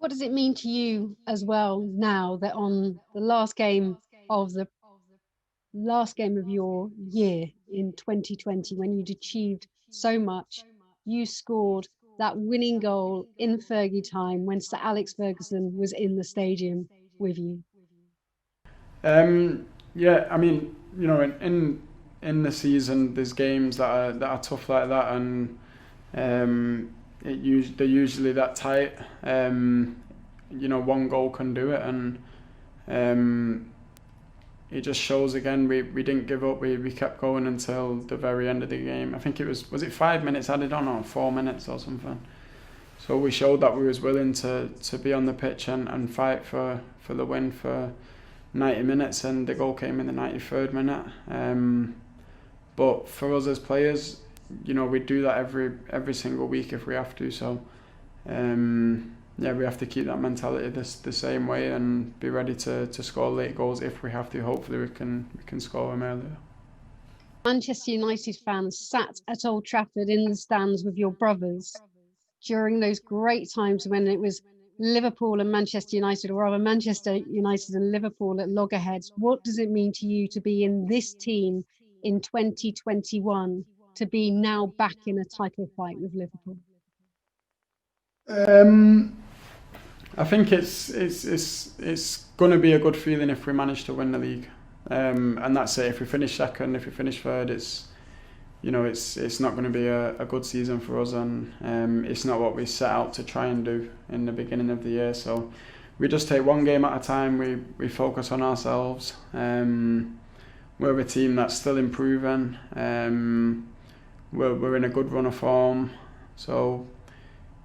What does it mean to you as well now that on the last game of your year in 2020, when you'd achieved so much, you scored that winning goal in Fergie time when Sir Alex Ferguson was in the stadium with you? Yeah, I mean, in the season, there's games that are tough like that, and they're usually that tight. One goal can do it, and um, it just shows again we didn't give up. We kept going until the very end of the game. I think was it 5 minutes added on or 4 minutes or something. So we showed that we was willing to be on the pitch and fight for the win for 90 minutes, and the goal came in the 93rd minute. But for us as players, we do that every single week if we have to. So yeah, we have to keep that mentality the same way and be ready to score late goals if we have to. Hopefully we can score them earlier. Manchester United fans sat at Old Trafford in the stands with your brothers during those great times when it was Liverpool and Manchester United, or rather Manchester United and Liverpool at loggerheads. What does it mean to you to be in this team in 2021, to be now back in a title fight with Liverpool? Um, I think it's going to be a good feeling if we manage to win the league, and that's it. If we finish second, if we finish third, it's not going to be a good season for us, and it's not what we set out to try and do in the beginning of the year. So we just take one game at a time. We focus on ourselves. We're a team that's still improving. We're in a good run of form, so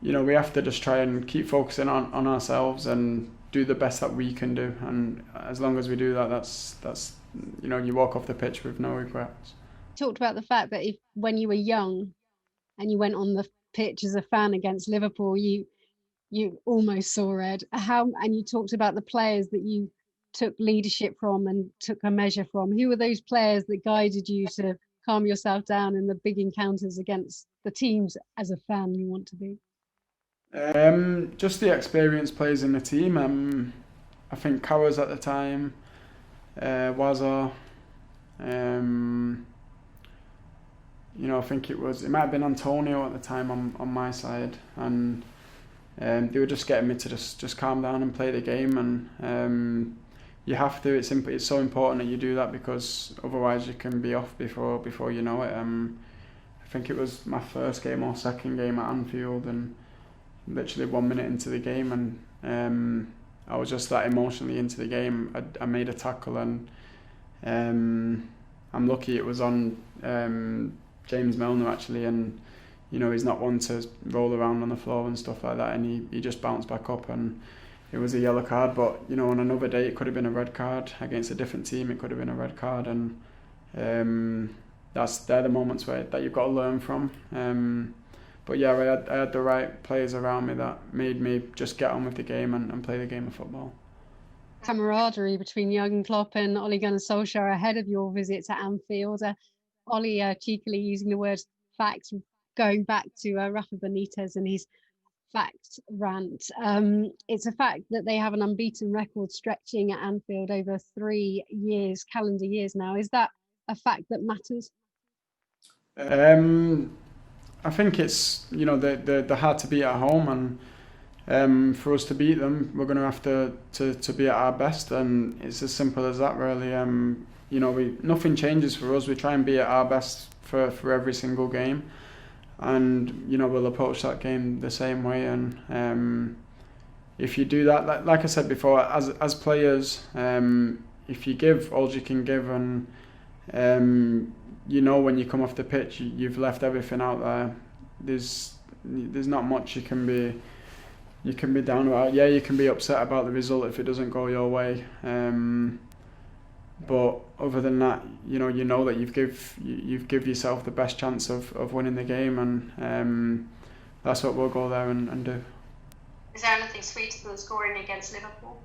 we have to just try and keep focusing on ourselves and do the best that we can do. And as long as we do that, that's you walk off the pitch with no regrets. Talked about the fact that if when you were young and you went on the pitch as a fan against Liverpool, you almost saw red. How and you talked about the players that you took leadership from and took a measure from. Who were those players that guided you to calm yourself down in the big encounters against the teams as a fan you want to be? Just the experienced players in the team. I think Cowers at the time, Wazza. Um, I think it might have been Antonio at the time on my side, and they were just getting me to just calm down and play the game, and you have to. It's so important that you do that because otherwise you can be off before you know it. I think it was my first game or second game at Anfield, and literally 1 minute into the game, and I was just that emotionally into the game. I made a tackle, and I'm lucky it was on James Milner actually, and he's not one to roll around on the floor and stuff like that, and he just bounced back up, and it was a yellow card. But on another day it could have been a red card against a different team. It could have been a red card, and they're the moments that you've got to learn from. But yeah, I had the right players around me that made me just get on with the game and play the game of football. Camaraderie between Jurgen Klopp and Ole Gunnar Solskjaer ahead of your visit to Anfield. Ollie cheekily using the word facts, going back to Rafa Benitez and his fact rant. It's a fact that they have an unbeaten record stretching at Anfield over 3 years, calendar years now. Is that a fact that matters? Um, I think it's they're hard to beat at home, and for us to beat them, we're going to have to be at our best, and it's as simple as that, really. Nothing changes for us. We try and be at our best for every single game, and we'll approach that game the same way. And if you do that, like I said before, as players, if you give all you can give, and when you come off the pitch, you've left everything out there. There's not much you can be down about. Yeah, you can be upset about the result if it doesn't go your way. But other than that, that you've give yourself the best chance of winning the game, and that's what we'll go there and do. Is there anything sweeter than scoring against Liverpool?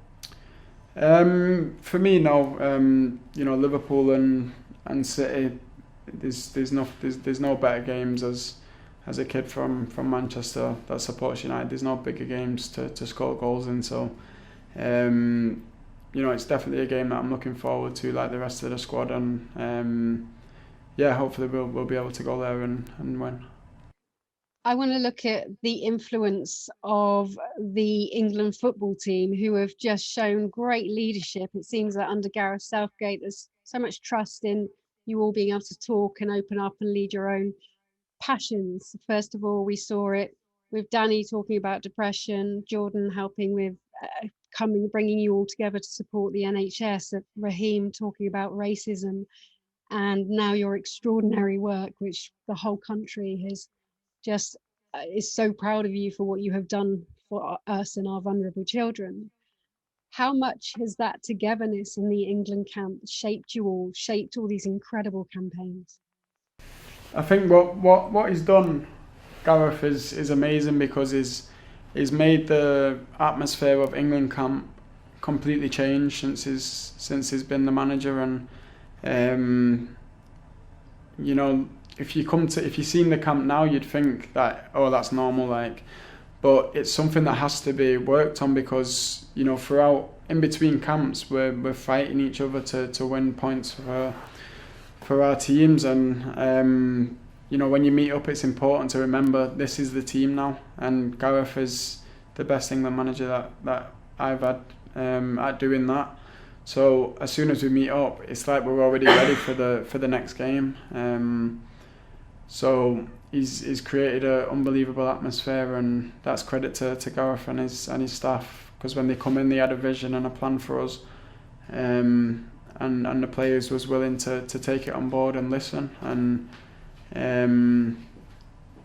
For me, no. Liverpool and City, there's no better games as as a kid from Manchester that supports United, there's no bigger games to score goals in. So, it's definitely a game that I'm looking forward to, like the rest of the squad, and hopefully we'll be able to go there and win. I want to look at the influence of the England football team, who have just shown great leadership. It seems that under Gareth Southgate, there's so much trust in you all being able to talk and open up and lead your own passions. First of all, we saw it with Danny talking about depression, Jordan helping with bringing you all together to support the NHS, Raheem talking about racism, and now your extraordinary work, which the whole country has just is so proud of you for what you have done for us and our vulnerable children. How much has that togetherness in the England camp shaped all these incredible campaigns? I think what he's done, Gareth, is amazing, because he's made the atmosphere of England camp completely change since he's been the manager. And if you've seen the camp now, you'd think that, oh, that's normal, but it's something that has to be worked on, because throughout in between camps we're fighting each other to win points for our teams. And when you meet up, it's important to remember this is the team now, and Gareth is the best England manager that I've had at doing that. So as soon as we meet up, it's like we're already ready for the next game. So he's created an unbelievable atmosphere, and that's credit to Gareth and his staff, because when they come in, they had a vision and a plan for us, and the players was willing to take it on board and listen. And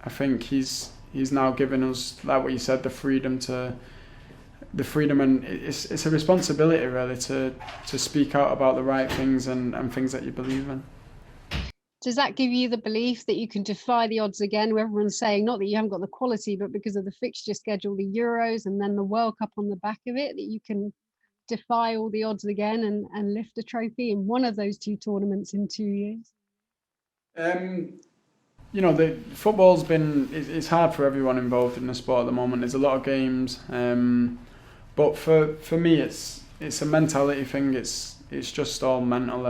I think he's now given us, like what you said, the freedom, and it's a responsibility really to speak out about the right things and things that you believe in. Does that give you the belief that you can defy the odds again? Where everyone's saying not that you haven't got the quality, but because of the fixture schedule, the Euros and then the World Cup on the back of it, that you can defy all the odds again and lift a trophy in one of those two tournaments in 2 years? The football's it's hard for everyone involved in the sport at the moment. There's a lot of games, but for me it's a mentality thing. It's just all mental.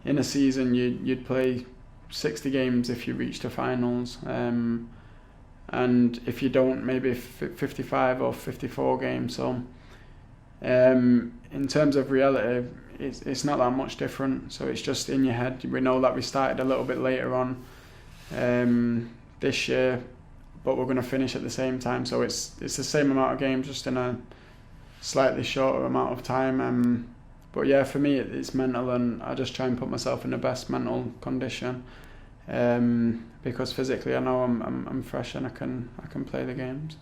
In a season you'd play 60 games if you reach the finals, and if you don't, maybe 55 or 54 games. So in terms of reality, it's not that much different. So it's just in your head. We know that we started a little bit later on this year, but we're going to finish at the same time. So it's the same amount of games, just in a slightly shorter amount of time. But yeah, for me it's mental, and I just try and put myself in the best mental condition, because physically I know I'm fresh and I can play the games.